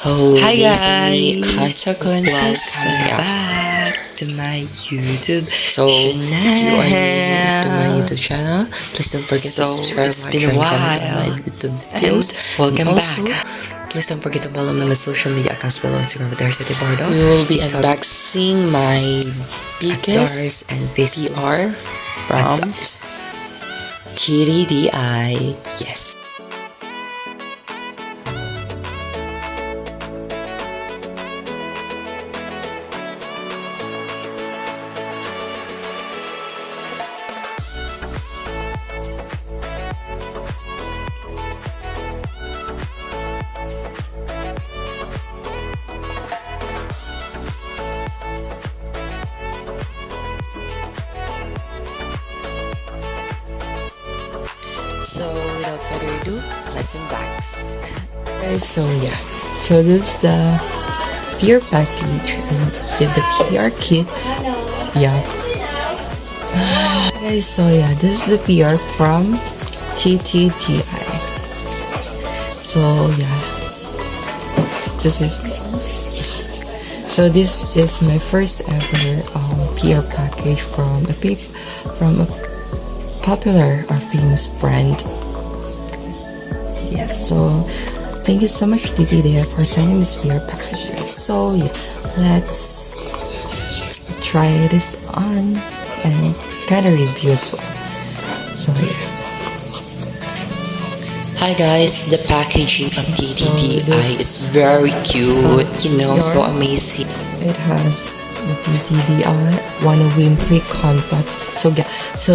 Hi guys, consequences, back to my YouTube So, channel. if you are new to my YouTube channel, please don't forget to subscribe, it's like, been share, a and comment on my while. YouTube videos. Welcome And also, back. please don't forget to follow me on my social media accounts below on Instagram with Darius Evardo. We will be TikTok unboxing my biggest Darius and Facebook PR from Ttdeye. Yes. So without further ado, let's unbox. So yeah, so this is the PR package and with the PR kit. Yeah. Guys, so yeah, this is the PR from Ttdeye. So yeah, this is my first ever PR package from a popular or famous brand. Yes, so thank you so much Ttdeye for sending this PR package. So yeah, let's try this on and kind of review as well. So yeah. Hi guys, the packaging of Ttdeye is very cute, so amazing. It has the Ttdeye wanna win free contact. So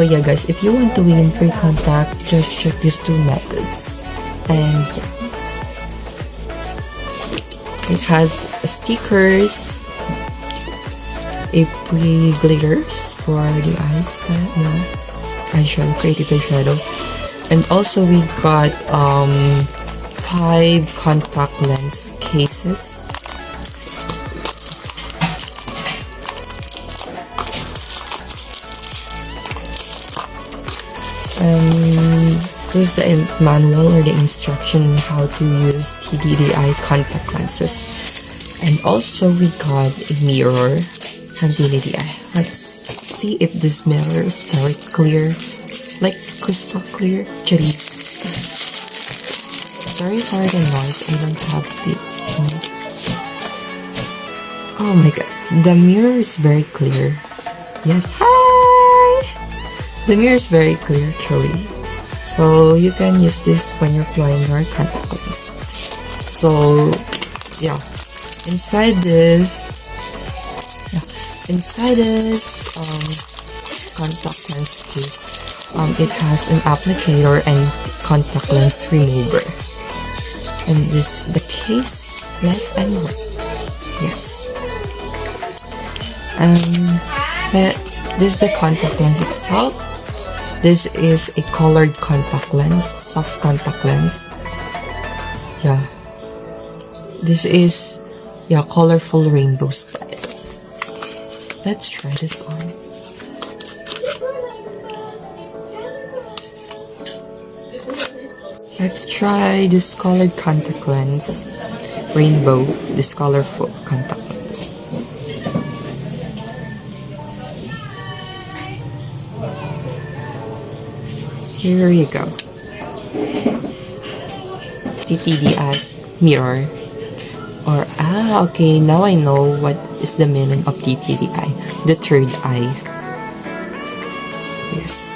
yeah guys, if you want to win free contact, just check these two methods. And it has stickers, a free glitters for the eyes, eyeshadow, creative eyeshadow, and also we got 5 contact lens cases. This is the manual or the instruction on how to use Ttdeye contact lenses. And also we got a mirror from Ttdeye. Let's see if this mirror is very clear, like crystal clear. Sorry for the noise, I don't have the... Oh my god, the mirror is very clear. Yes, hi! The mirror is very clear actually. So you can use this when you're applying your contact lens. So yeah, inside this contact lens case, it has an applicator and contact lens remover. And this the case, left and right. Yes. This is the contact lens itself. This is a colored contact lens, soft contact lens. Yeah. This is colorful rainbow style. Let's try this on. Let's try this colored contact lens, rainbow, this colorful contact lens. Here you go. Ttdeye mirror. Or okay, now I know what is the meaning of Ttdeye. The third eye. Yes.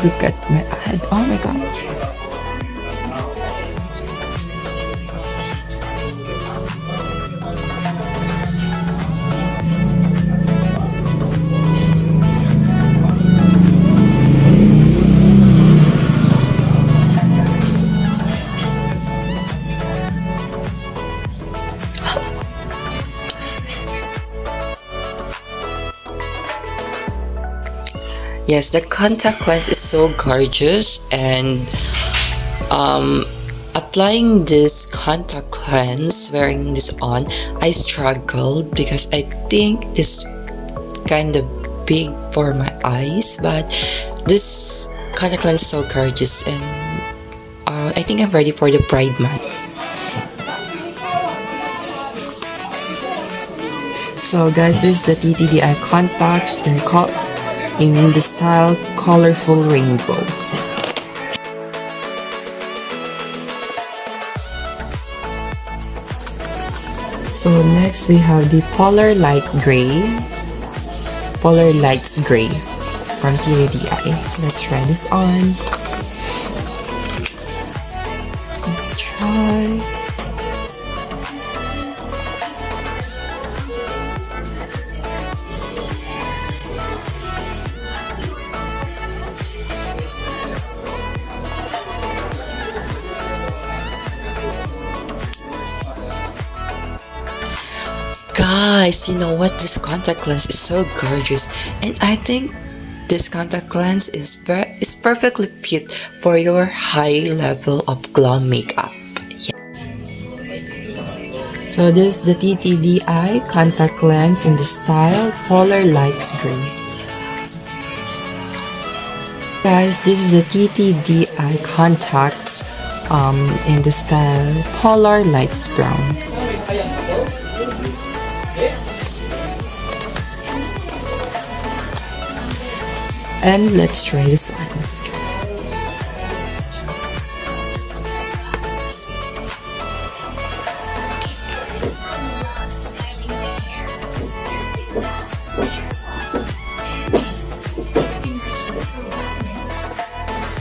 Look at my head. Oh my god. Yes, the contact lens is so gorgeous, and applying this contact lens, wearing this on, I struggled because I think this kind of big for my eyes, but this contact lens is so gorgeous, and I think I'm ready for the Pride Month. So guys, this is the Ttdeye contacts in the style colorful rainbow. So next we have the Polar Lights Gray from Ttdeye. Let's try this on. Let's try. Guys, you know what? This contact lens is so gorgeous, and I think this contact lens is perfectly fit for your high level of glow makeup. Yeah. So this is the Ttdeye contact lens in the style Polar Lights Gray. Guys, this is the Ttdeye contacts in the style Polar Lights Brown. And let's try this on.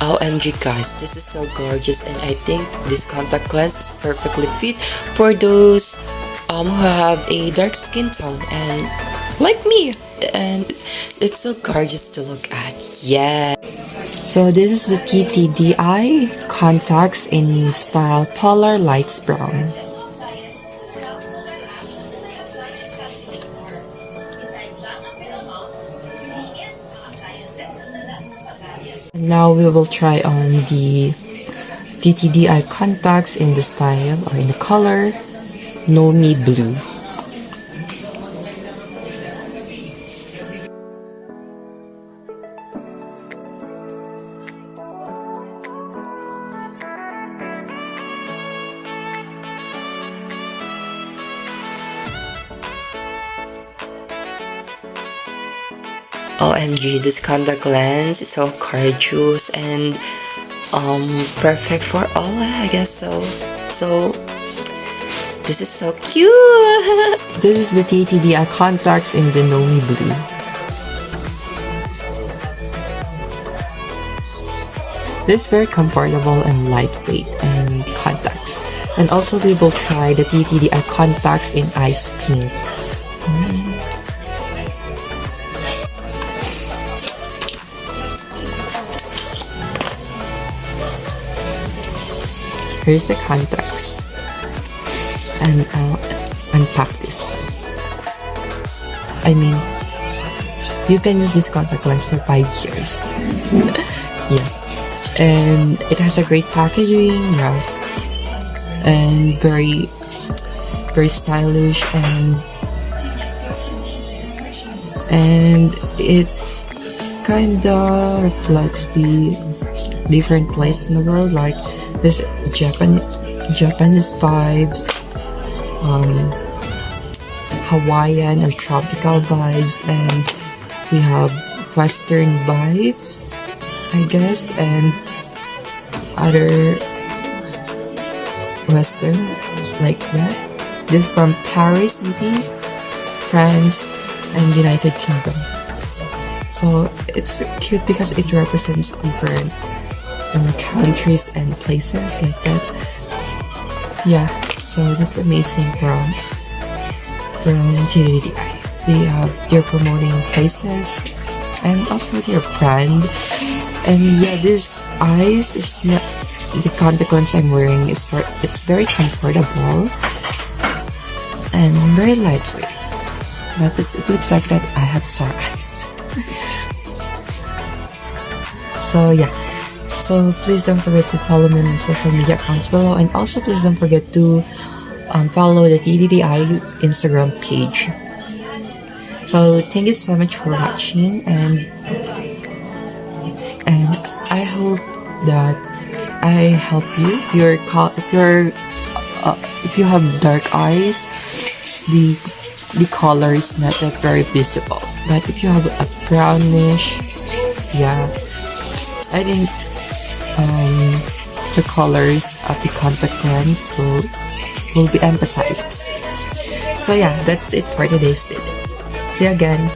OMG guys, this is so gorgeous, and I think this contact lens is perfectly fit for those who have a dark skin tone and like me, and it's so gorgeous to look at. Yeah. So this is the Ttdeye contacts in style Polar Lights Brown. Now we will try on the Ttdeye contacts in the style or in the color Nomi Blue. OMG, this contact lens is so gorgeous and perfect for all, I guess so. So this is so cute. This is the Ttdeye contacts in the Nomi Blue. This is very comfortable and lightweight and contacts. And also we will try the Ttdeye contacts in Ice Pink. Here's the contacts, and I'll unpack this one. I mean, you can use this contact lens for 5 years. Yeah, and it has a great packaging, yeah, and very stylish, and it kinda reflects the different places in the world, like this Japanese vibes, Hawaiian or tropical vibes, and we have Western vibes, I guess, and other Western like that. This from Paris, Italy, France, and United Kingdom. So it's cute because it represents different countries and places like that. Yeah, so this is amazing from Ttdeye. They're promoting places and also their brand. And yeah, this eyes is not, the contact lens I'm wearing is it's very comfortable and very lightweight. But it looks like that I have sore eyes. So yeah, so please don't forget to follow me on my social media accounts below, and also please don't forget to follow the Ttdeye Instagram page. So thank you so much for watching, and I hope that I help you. If you have dark eyes, the color is not that very visible. But if you have a brownish, yeah, I think the colors of the contact lens will be emphasized. So yeah, that's it for today's video. See you again.